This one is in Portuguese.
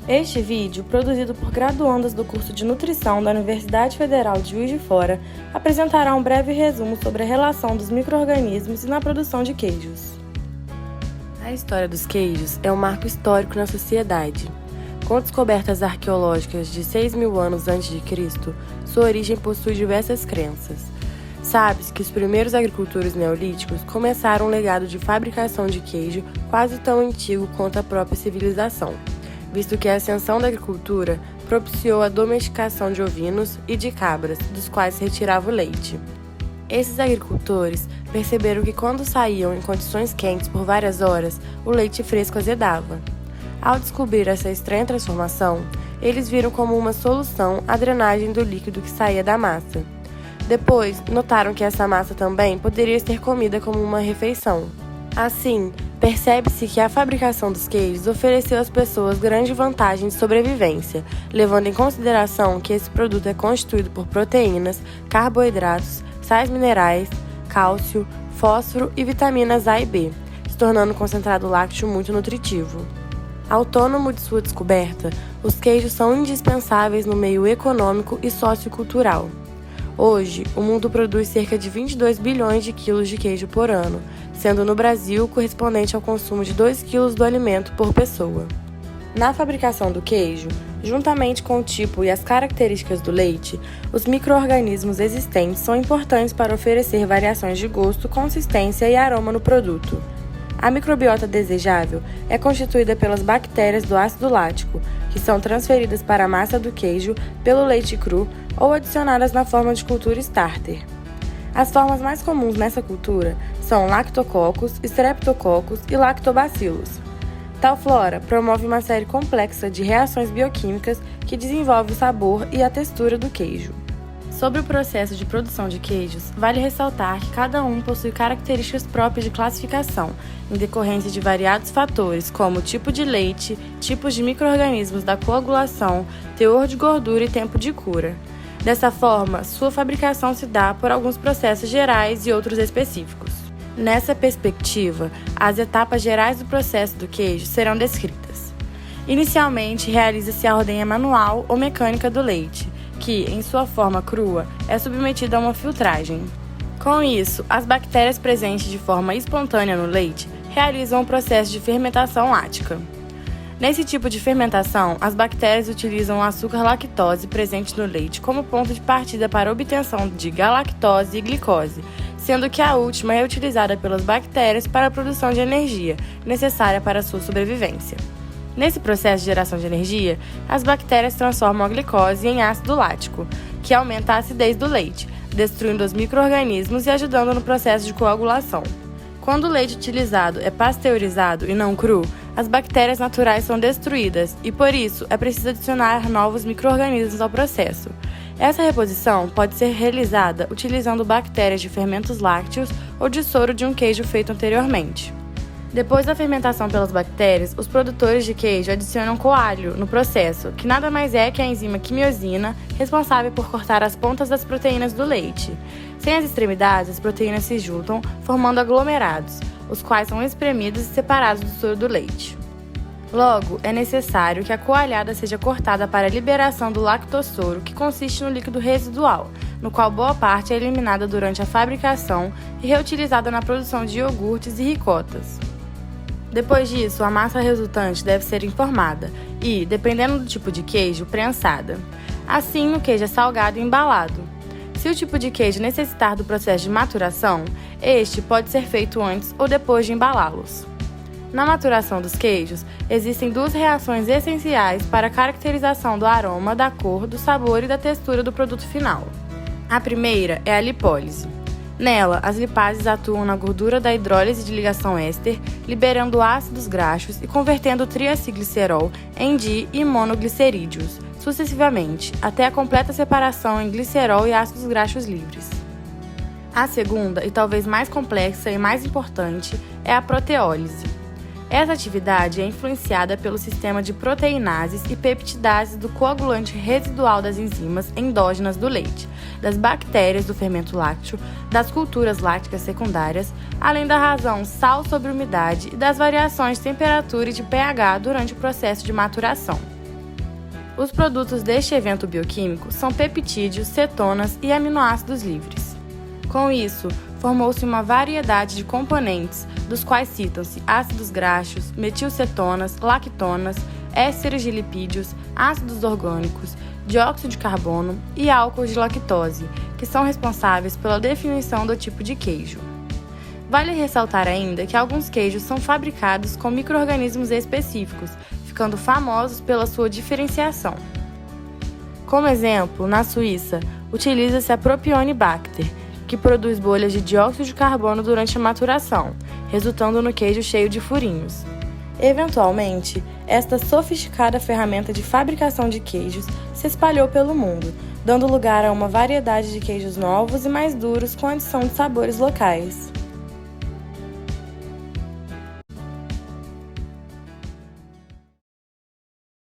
Este vídeo, produzido por graduandas do curso de Nutrição da Universidade Federal de Juiz de Fora, apresentará um breve resumo sobre a relação dos micro-organismos na produção de queijos. A história dos queijos é um marco histórico na sociedade. Com descobertas arqueológicas de 6.000 anos antes de Cristo, sua origem possui diversas crenças. Sabe-se que os primeiros agricultores neolíticos começaram um legado de fabricação de queijo quase tão antigo quanto a própria civilização, visto que a ascensão da agricultura propiciou a domesticação de ovinos e de cabras, dos quais se retirava o leite. Esses agricultores perceberam que quando saíam em condições quentes por várias horas, o leite fresco azedava. Ao descobrir essa estranha transformação, eles viram como uma solução a drenagem do líquido que saía da massa. Depois, notaram que essa massa também poderia ser comida como uma refeição. Assim, percebe-se que a fabricação dos queijos ofereceu às pessoas grande vantagem de sobrevivência, levando em consideração que esse produto é constituído por proteínas, carboidratos, sais minerais, cálcio, fósforo e vitaminas A e B, se tornando o concentrado lácteo muito nutritivo. Autônomo de sua descoberta, os queijos são indispensáveis no meio econômico e sociocultural. Hoje, o mundo produz cerca de 22 bilhões de quilos de queijo por ano, sendo no Brasil correspondente ao consumo de 2 quilos do alimento por pessoa. Na fabricação do queijo, juntamente com o tipo e as características do leite, os micro-organismos existentes são importantes para oferecer variações de gosto, consistência e aroma no produto. A microbiota desejável é constituída pelas bactérias do ácido lático, que são transferidas para a massa do queijo pelo leite cru ou adicionadas na forma de cultura starter. As formas mais comuns nessa cultura são lactococcus, streptococcus e lactobacillus. Tal flora promove uma série complexa de reações bioquímicas que desenvolve o sabor e a textura do queijo. Sobre o processo de produção de queijos, vale ressaltar que cada um possui características próprias de classificação, em decorrência de variados fatores como tipo de leite, tipos de micro-organismos da coagulação, teor de gordura e tempo de cura. Dessa forma, sua fabricação se dá por alguns processos gerais e outros específicos. Nessa perspectiva, as etapas gerais do processo do queijo serão descritas. Inicialmente, realiza-se a ordenha manual ou mecânica do leite, que, em sua forma crua, é submetida a uma filtragem. Com isso, as bactérias presentes de forma espontânea no leite realizam o processo de fermentação lática. Nesse tipo de fermentação, as bactérias utilizam o açúcar lactose presente no leite como ponto de partida para a obtenção de galactose e glicose, sendo que a última é utilizada pelas bactérias para a produção de energia, necessária para a sua sobrevivência. Nesse processo de geração de energia, as bactérias transformam a glicose em ácido lático, que aumenta a acidez do leite, destruindo os micro-organismos e ajudando no processo de coagulação. Quando o leite utilizado é pasteurizado e não cru, as bactérias naturais são destruídas e, por isso, é preciso adicionar novos micro-organismos ao processo. Essa reposição pode ser realizada utilizando bactérias de fermentos lácteos ou de soro de um queijo feito anteriormente. Depois da fermentação pelas bactérias, os produtores de queijo adicionam coalho no processo, que nada mais é que a enzima quimiosina, responsável por cortar as pontas das proteínas do leite. Sem as extremidades, as proteínas se juntam, formando aglomerados, os quais são espremidos e separados do soro do leite. Logo, é necessário que a coalhada seja cortada para a liberação do lactossoro, que consiste no líquido residual, no qual boa parte é eliminada durante a fabricação e reutilizada na produção de iogurtes e ricotas. Depois disso, a massa resultante deve ser informada e, dependendo do tipo de queijo, prensada. Assim, o queijo é salgado e embalado. Se o tipo de queijo necessitar do processo de maturação, este pode ser feito antes ou depois de embalá-los. Na maturação dos queijos, existem duas reações essenciais para a caracterização do aroma, da cor, do sabor e da textura do produto final. A primeira é a lipólise. Nela, as lipases atuam na gordura da hidrólise de ligação éster, liberando ácidos graxos e convertendo o triacilglicerol em di- e monoglicerídeos, sucessivamente, até a completa separação em glicerol e ácidos graxos livres. A segunda, e talvez mais complexa e mais importante, é a proteólise. Essa atividade é influenciada pelo sistema de proteinases e peptidases do coagulante residual das enzimas endógenas do leite, das bactérias do fermento lácteo, das culturas lácticas secundárias, além da razão sal sobre umidade e das variações de temperatura e de pH durante o processo de maturação. Os produtos deste evento bioquímico são peptídeos, cetonas e aminoácidos livres. Com isso, formou-se uma variedade de componentes, dos quais citam-se ácidos graxos, metilcetonas, lactonas, ésteres de lipídios, ácidos orgânicos, dióxido de carbono e álcool de lactose, que são responsáveis pela definição do tipo de queijo. Vale ressaltar ainda que alguns queijos são fabricados com micro-organismos específicos, ficando famosos pela sua diferenciação. Como exemplo, na Suíça, utiliza-se a Propionibacter, que produz bolhas de dióxido de carbono durante a maturação, resultando no queijo cheio de furinhos. Eventualmente, esta sofisticada ferramenta de fabricação de queijos se espalhou pelo mundo, dando lugar a uma variedade de queijos novos e mais duros com adição de sabores locais.